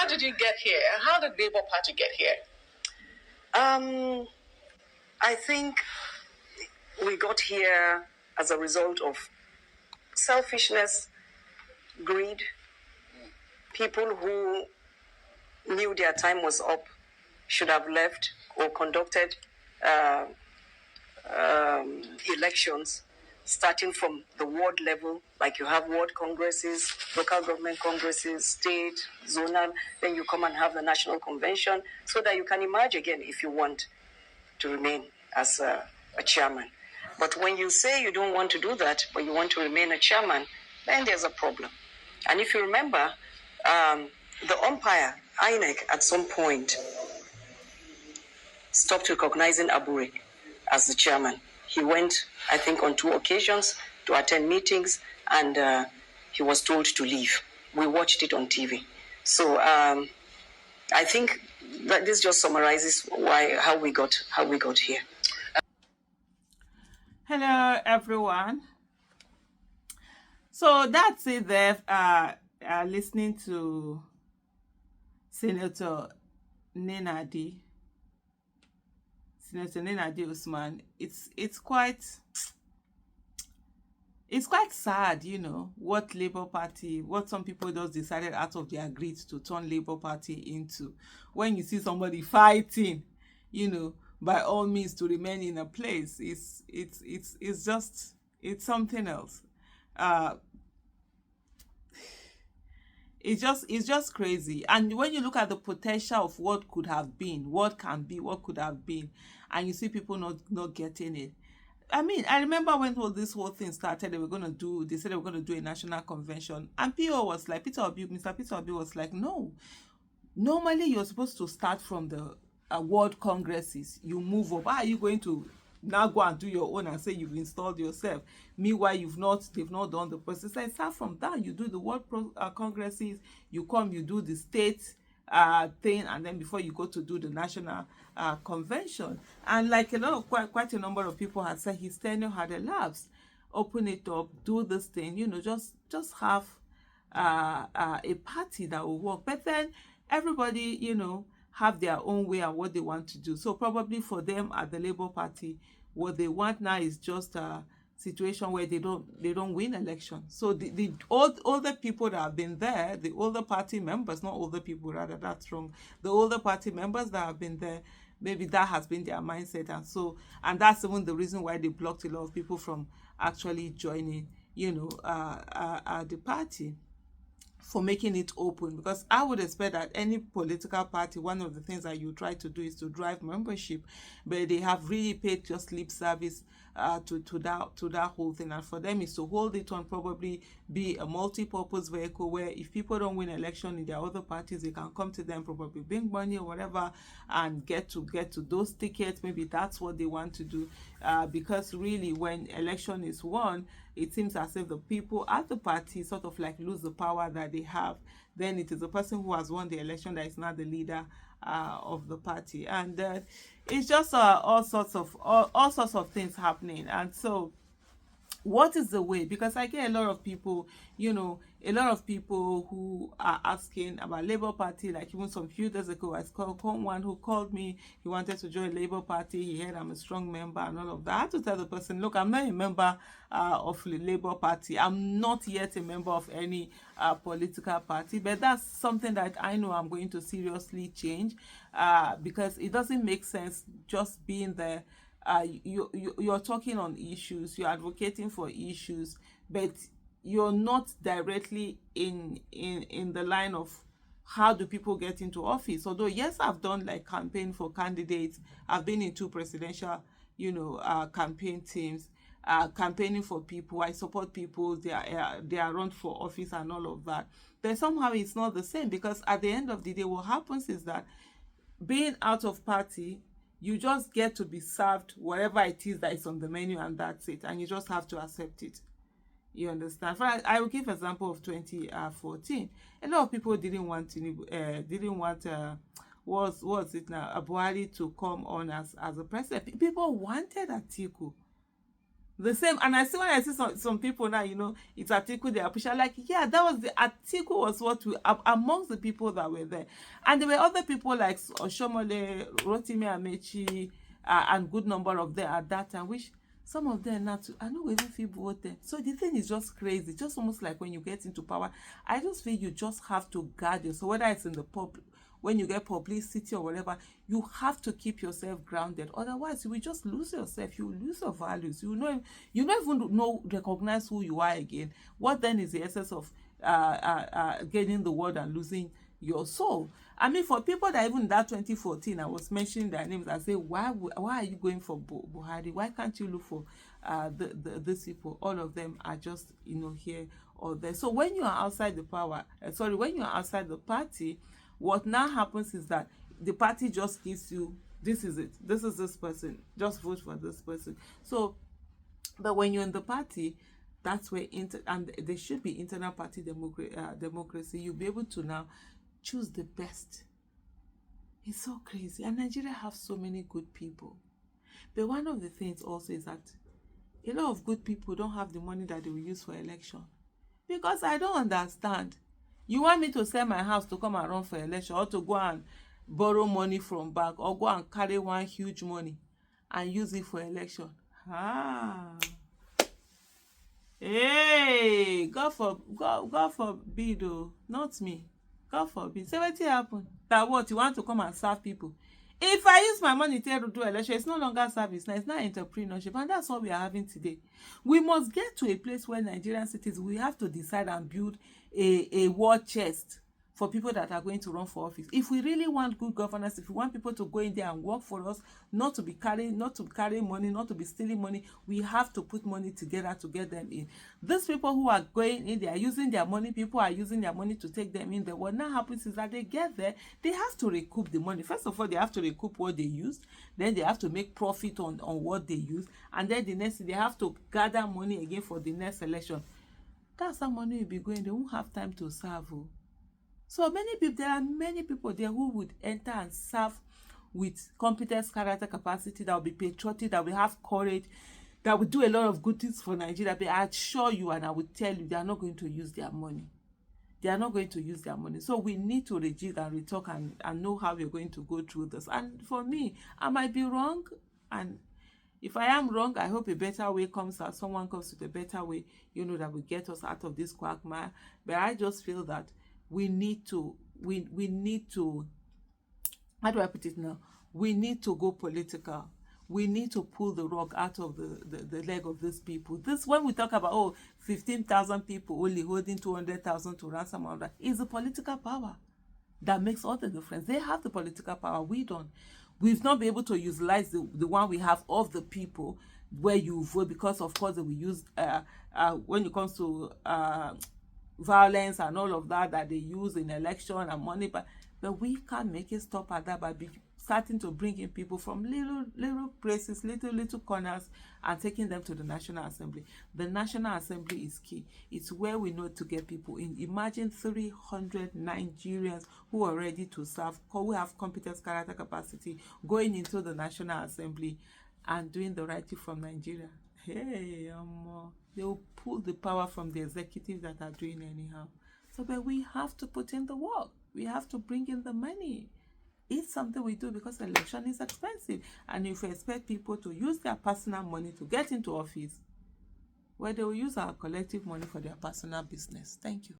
how did you get here? How did Labour Party get here? I think we got here as a result of selfishness, greed, people who knew their time was up, should have left or conducted elections starting from the ward level, like you have ward congresses, local government congresses, state, zonal, then you come and have the national convention so that you can emerge again if you want to remain as a chairman. But when you say you don't want to do that, but you want to remain a chairman, then there's a problem. And if you remember, the umpire, INEC, at some point stopped recognizing Abure as the chairman. He went, I think, on 2 occasions to attend meetings, and he was told to leave. We watched it on TV. So I think that this just summarizes how we got here. Hello, everyone. So that's it there. Listening to Senator Nenadi. Senator Nenadi Usman, it's quite sad, you know, what Labour Party, what some people just decided out of their greed to turn Labour Party into. When you see somebody fighting, you know, by all means to remain in a place, it's something else. It's just crazy. And when you look at the potential of what could have been, what can be, what could have been, and you see people not getting it. I mean, I remember when this whole thing started, they said they were going to do a national convention, and Mr. Peter Obi was like, no. Normally, you're supposed to start from the world congresses. You move up. How are you going to now go and do your own and say you've installed yourself? Meanwhile, they've not done the process. I start from that. You do the world congresses. You come, you do the state thing, and then before you go to do the national convention. And like quite a number of people had said, his tenure had elapsed. Open it up, do this thing, you know, just have a party that will work. But then everybody, you know, have their own way and what they want to do. So probably for them at the Labour Party, what they want now is just a situation where they don't win elections. So the older people that have been there, the older party members, not older people, rather, that's wrong. The older party members that have been there, maybe that has been their mindset, and that's even the reason why they blocked a lot of people from actually joining, you know, the party, for making it open. Because I would expect that any political party, one of the things that you try to do is to drive membership, but they have really paid just lip service to that whole thing, and for them is to hold it on, probably be a multi-purpose vehicle where if people don't win election in their other parties, they can come to them, probably bring money or whatever, and get to those tickets. Maybe that's what they want to do, because really when election is won, it seems as if the people at the party sort of like lose the power that they have. Then it is the person who has won the election that is not the leader of the party, and it's just all sorts of things happening. And so what is the way? Because I get a lot of people, you know, who are asking about Labour Party. Like even some few days ago, I called one who called me. He wanted to join Labour Party. He heard I'm a strong member and all of that. I had to tell the person, look, I'm not a member of the Labour Party. I'm not yet a member of any political party, but that's something that I know I'm going to seriously change, because it doesn't make sense just being there. You're talking on issues, you're advocating for issues, but you're not directly in the line of how do people get into office. Although yes, I've done like campaign for candidates. I've been in 2 presidential, you know, campaign teams, campaigning for people. I support people. They are run for office and all of that. But somehow it's not the same, because at the end of the day, what happens is that being out of party, you just get to be served whatever it is that is on the menu, and that's it. And you just have to accept it. You understand? I will give an example of 2014. A lot of people didn't want what's it now, Buhari to come on as a president. People wanted Atiku. The same, and I see when I see some people now, it's article they are pushing, like, yeah, that was the article was what we amongst the people that were there, and there were other people like Oshomole, Rotimi Amechi, and good number of them at that time, which some of them now too, I know even feel vote them. So the thing is just crazy, just almost like when you get into power, I just feel you just have to guard yourself, whether it's in the public, when you get publicity or whatever, you have to keep yourself grounded. Otherwise, you will just lose yourself. You will lose your values. You don't even recognize who you are again. What then is the essence of gaining the world and losing your soul? I mean, for people that even that 2014, I was mentioning their names. I say, why are you going for Buhari? Why can't you look for these people? All of them are just here or there. So when you are outside the when you are outside the party, what now happens is that the party just gives you, this is it, this is this person, just vote for this person. So, but when you're in the party, that's where and there should be internal party democracy. You'll be able to now choose the best. It's so crazy, and Nigeria have so many good people. But one of the things also is that a lot of good people don't have the money that they will use for election, because I don't understand. You want me to sell my house to come and run for election, or to go and borrow money from bank, or go and carry one huge money and use it for election? Hey, God forbid, oh, not me. God forbid. Say what happen? That what, you want to come and serve people? If I use my money to do election, it's no longer service now, it's not entrepreneurship, and that's what we are having today. We must get to a place where Nigerian cities, we have to decide and build a war chest for people that are going to run for office. If we really want good governance, if we want people to go in there and work for us, not to carry money, not to be stealing money, we have to put money together to get them in. These people who are going in, they are using their money, people are using their money to take them in there. What now happens is that they get there, they have to recoup the money. First of all, they have to recoup what they used, then they have to make profit on what they use, and then the next, they have to gather money again for the next election. That's how money will be going. They won't have time to serve. So there are many people there who would enter and serve with competence, character, capacity, that will be patriotic, that will have courage, that will do a lot of good things for Nigeria. But I assure you, and I will tell you, they are not going to use their money. They are not going to use their money. So we need to rejig and retalk and know how we're going to go through this. And for me, I might be wrong. And if I am wrong, I hope a better way comes out. Someone comes with a better way, that will get us out of this quagmire. But I just feel that we need to, how do I put it now? We need to go political. We need to pull the rug out of the leg of these people. This, when we talk about 15,000 people only holding 200,000 to ransom, all that is the political power that makes all the difference. They have the political power, we don't. We've not been able to utilize the one we have of the people, where you vote, because of course we use when it comes to violence and all of that they use in election and money, but we can't make it stop at that by starting to bring in people from little places, little corners, and taking them to the National Assembly. The National Assembly is key. It's where we know to get people in. Imagine 300 Nigerians who are ready to serve, who have competence, character, capacity, going into the National Assembly and doing the right thing from Nigeria. Hey, they will pull the power from the executive that are doing anyhow. So, but we have to put in the work. We have to bring in the money. It's something we do because election is expensive. And if we expect people to use their personal money to get into office, well, they will use our collective money for their personal business. Thank you.